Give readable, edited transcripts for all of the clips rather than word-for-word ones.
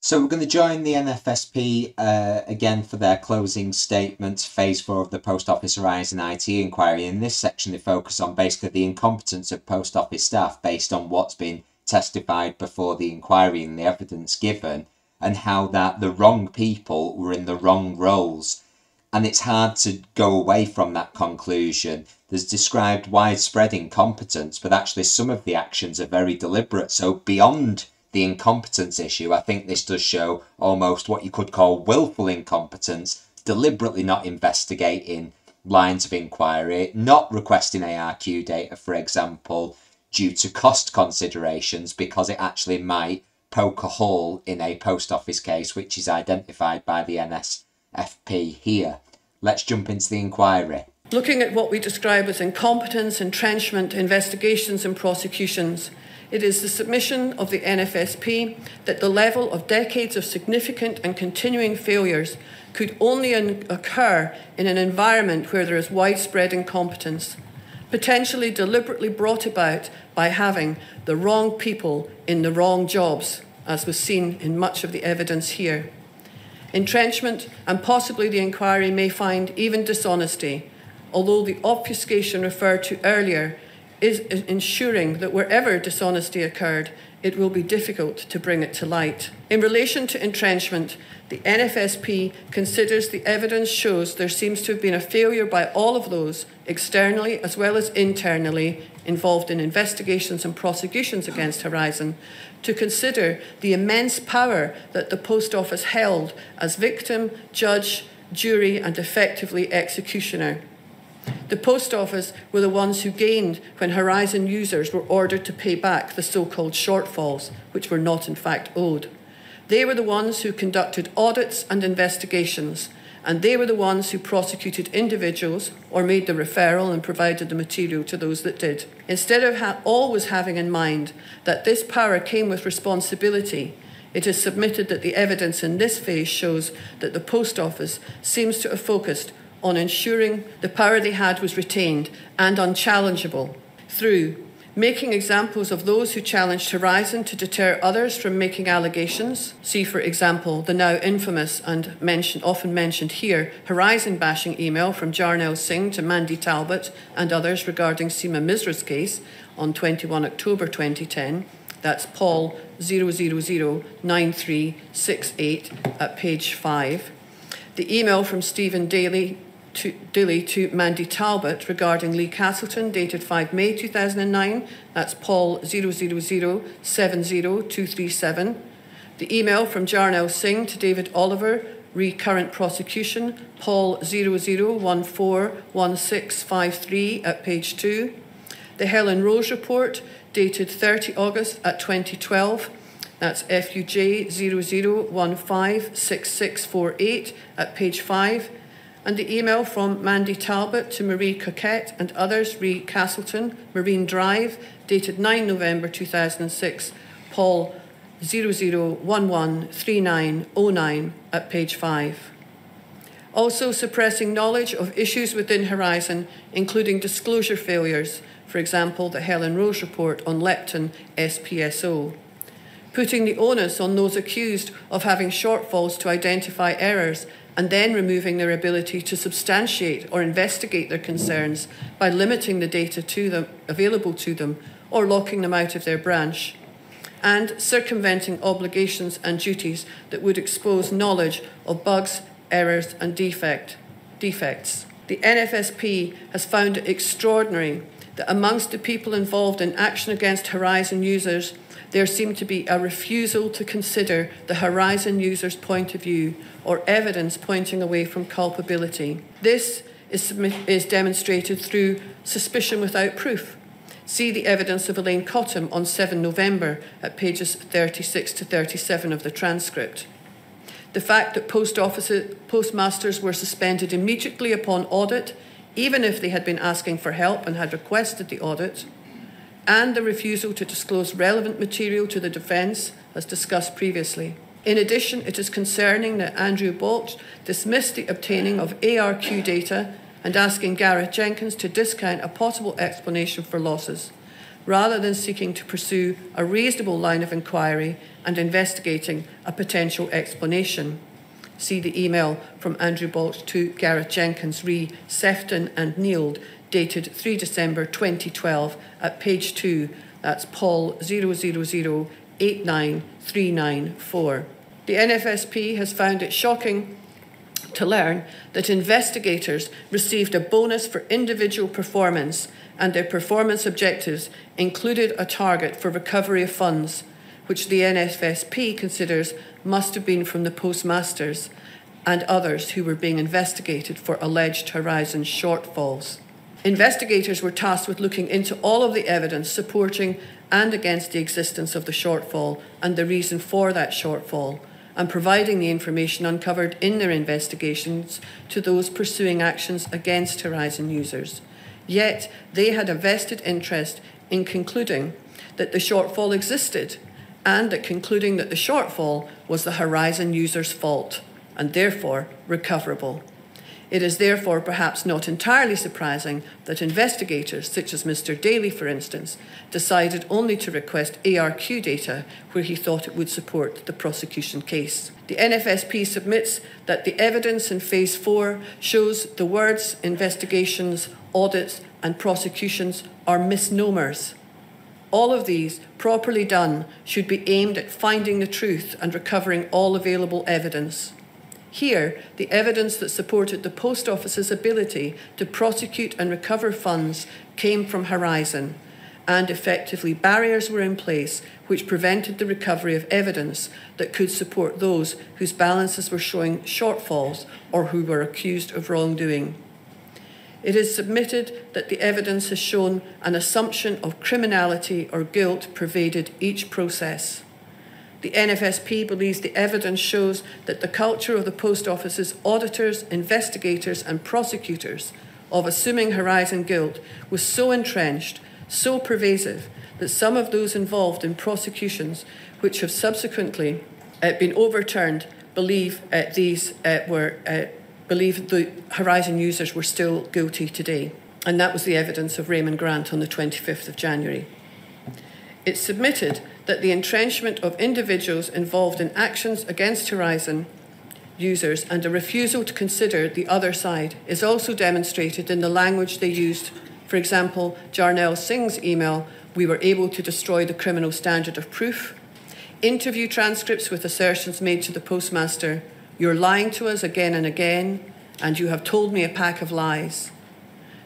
So we're going to join the NFSP again for their closing statement, phase 4 of the Post Office Horizon IT inquiry. In this section, they focus on basically the incompetence of post office staff based on what's been testified before the inquiry and the evidence given, and how that the wrong people were in the wrong roles. And it's hard to go away from that conclusion. There's described widespread incompetence, but actually some of the actions are very deliberate. So beyond the incompetence issue, I think this does show almost what you could call willful incompetence, deliberately not investigating lines of inquiry, not requesting ARQ data, for example, due to cost considerations, because it actually might poke a hole in a post office case, which is identified by the NFSP here. Let's jump into the inquiry. Looking at what we describe as incompetence, entrenchment, investigations and prosecutions, it is the submission of the NFSP that the level of decades of significant and continuing failures could only occur in an environment where there is widespread incompetence, potentially deliberately brought about by having the wrong people in the wrong jobs, as was seen in much of the evidence here. Entrenchment, and possibly the inquiry may find even dishonesty, although the obfuscation referred to earlier is ensuring that wherever dishonesty occurred, it will be difficult to bring it to light. In relation to entrenchment, the NFSP considers the evidence shows there seems to have been a failure by all of those, externally as well as internally, involved in investigations and prosecutions against Horizon, to consider the immense power that the Post Office held as victim, judge, jury, and effectively executioner. The Post Office were the ones who gained when Horizon users were ordered to pay back the so-called shortfalls, which were not in fact owed. They were the ones who conducted audits and investigations, and they were the ones who prosecuted individuals or made the referral and provided the material to those that did. Instead of always having in mind that this power came with responsibility, it is submitted that the evidence in this phase shows that the Post Office seems to have focused on ensuring the power they had was retained and unchallengeable through making examples of those who challenged Horizon to deter others from making allegations. See, for example, the now infamous and often mentioned here Horizon bashing email from Jarnail Singh to Mandy Talbot and others regarding Seema Misra's case on 21 October 2010. That's Paul 0009368 at page 5. The email from Stephen Daly to Mandy Talbot regarding Lee Castleton, dated 5 May 2009. That's Paul 000700237. The email from Jarnail Singh to David Oliver, recurrent prosecution, Paul 00141653 at page 2. The Helen Rose report, dated 30 August at 2012. That's FUJ 00156648 at page 5. And the email from Mandy Talbot to Marie Coquette and others, re Castleton, Marine Drive, dated 9 November 2006, Paul 00113909 at page 5. Also suppressing knowledge of issues within Horizon, including disclosure failures, for example, the Helen Rose report on Lepton SPSO. Putting the onus on those accused of having shortfalls to identify errors and then removing their ability to substantiate or investigate their concerns by limiting the data to them, available to them, or locking them out of their branch, and circumventing obligations and duties that would expose knowledge of bugs, errors and defects. The NFSP has found it extraordinary that amongst the people involved in action against Horizon users, there seemed to be a refusal to consider the Horizon user's point of view or evidence pointing away from culpability. This is demonstrated through suspicion without proof. See the evidence of Elaine Cottam on 7 November at pages 36 to 37 of the transcript. The fact that postmasters were suspended immediately upon audit, even if they had been asking for help and had requested the audit, and the refusal to disclose relevant material to the defence, as discussed previously. In addition, it is concerning that Andrew Balch dismissed the obtaining of ARQ data and asking Gareth Jenkins to discount a possible explanation for losses. rather than seeking to pursue a reasonable line of inquiry and investigating a potential explanation. See the email from Andrew Balch to Gareth Jenkins re Sefton and Neild, dated 3 December 2012 at page 2, that's Paul 000893994. The NFSP has found it shocking to learn that investigators received a bonus for individual performance, and their performance objectives included a target for recovery of funds, which the NFSP considers must have been from the postmasters and others who were being investigated for alleged Horizon shortfalls. Investigators were tasked with looking into all of the evidence supporting and against the existence of the shortfall and the reason for that shortfall, and providing the information uncovered in their investigations to those pursuing actions against Horizon users. Yet they had a vested interest in concluding that the shortfall existed, and at concluding that the shortfall was the Horizon user's fault and therefore recoverable. It is therefore perhaps not entirely surprising that investigators, such as Mr. Daly, for instance, decided only to request ARQ data where he thought it would support the prosecution case. The NFSP submits that the evidence in Phase 4 shows the words investigations, audits and prosecutions are misnomers. All of these, properly done, should be aimed at finding the truth and recovering all available evidence. Here, the evidence that supported the Post Office's ability to prosecute and recover funds came from Horizon, and effectively barriers were in place which prevented the recovery of evidence that could support those whose balances were showing shortfalls or who were accused of wrongdoing. It is submitted that the evidence has shown an assumption of criminality or guilt pervaded each process. The NFSP believes the evidence shows that the culture of the Post Office's auditors, investigators and prosecutors of assuming Horizon guilt was so entrenched, so pervasive, that some of those involved in prosecutions which have subsequently been overturned believe the Horizon users were still guilty today. And that was the evidence of Raymond Grant on the 25th of January. It's submitted that the entrenchment of individuals involved in actions against Horizon users and a refusal to consider the other side is also demonstrated in the language they used. For example, Jarnell Singh's email, "We were able to destroy the criminal standard of proof." Interview transcripts with assertions made to the postmaster, "You're lying to us again and again, and you have told me a pack of lies."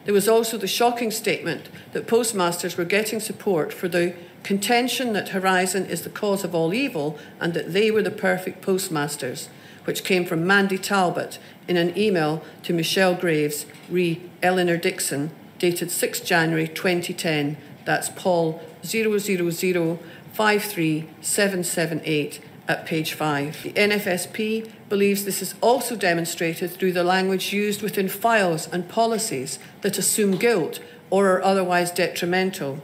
There was also the shocking statement that postmasters were getting support for the contention that Horizon is the cause of all evil and that they were the perfect postmasters, which came from Mandy Talbot in an email to Michelle Graves, re Eleanor Dixon, dated 6 January 2010. That's Paul 000-53778 at page 5. The NFSP believes this is also demonstrated through the language used within files and policies that assume guilt or are otherwise detrimental,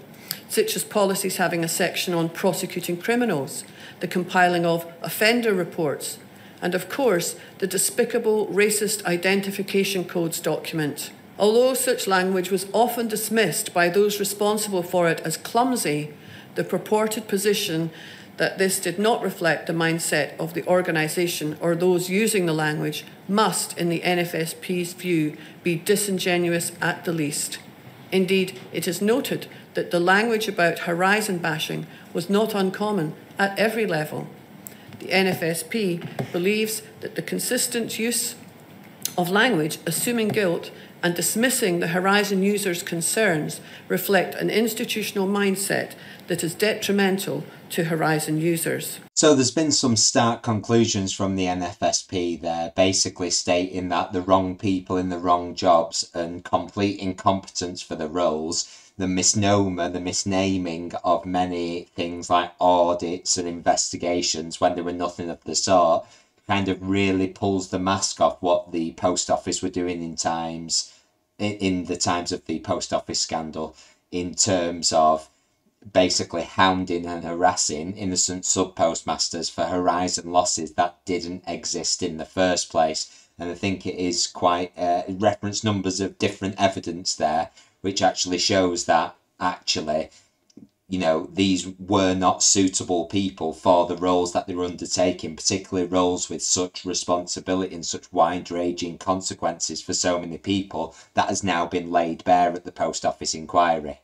such as policies having a section on prosecuting criminals, the compiling of offender reports, and of course, the despicable racist identification codes document. Although such language was often dismissed by those responsible for it as clumsy, the purported position that this did not reflect the mindset of the organisation or those using the language must, in the NFSP's view, be disingenuous at the least. Indeed, it is noted that the language about Horizon bashing was not uncommon at every level. The NFSP believes that the consistent use of language assuming guilt and dismissing the Horizon users' concerns reflect an institutional mindset that is detrimental to Horizon users. So there's been some stark conclusions from the NFSP there, basically stating that the wrong people in the wrong jobs and complete incompetence for the roles, the misnomer, the misnaming of many things like audits and investigations when there were nothing of the sort, kind of really pulls the mask off what the post office were doing in the times of the post office scandal, in terms of basically hounding and harassing innocent sub-postmasters for Horizon losses that didn't exist in the first place. And I think it is quite reference numbers of different evidence there, which actually shows that actually you know, these were not suitable people for the roles that they were undertaking, particularly roles with such responsibility and such wide-ranging consequences for so many people, that has now been laid bare at the Post Office inquiry.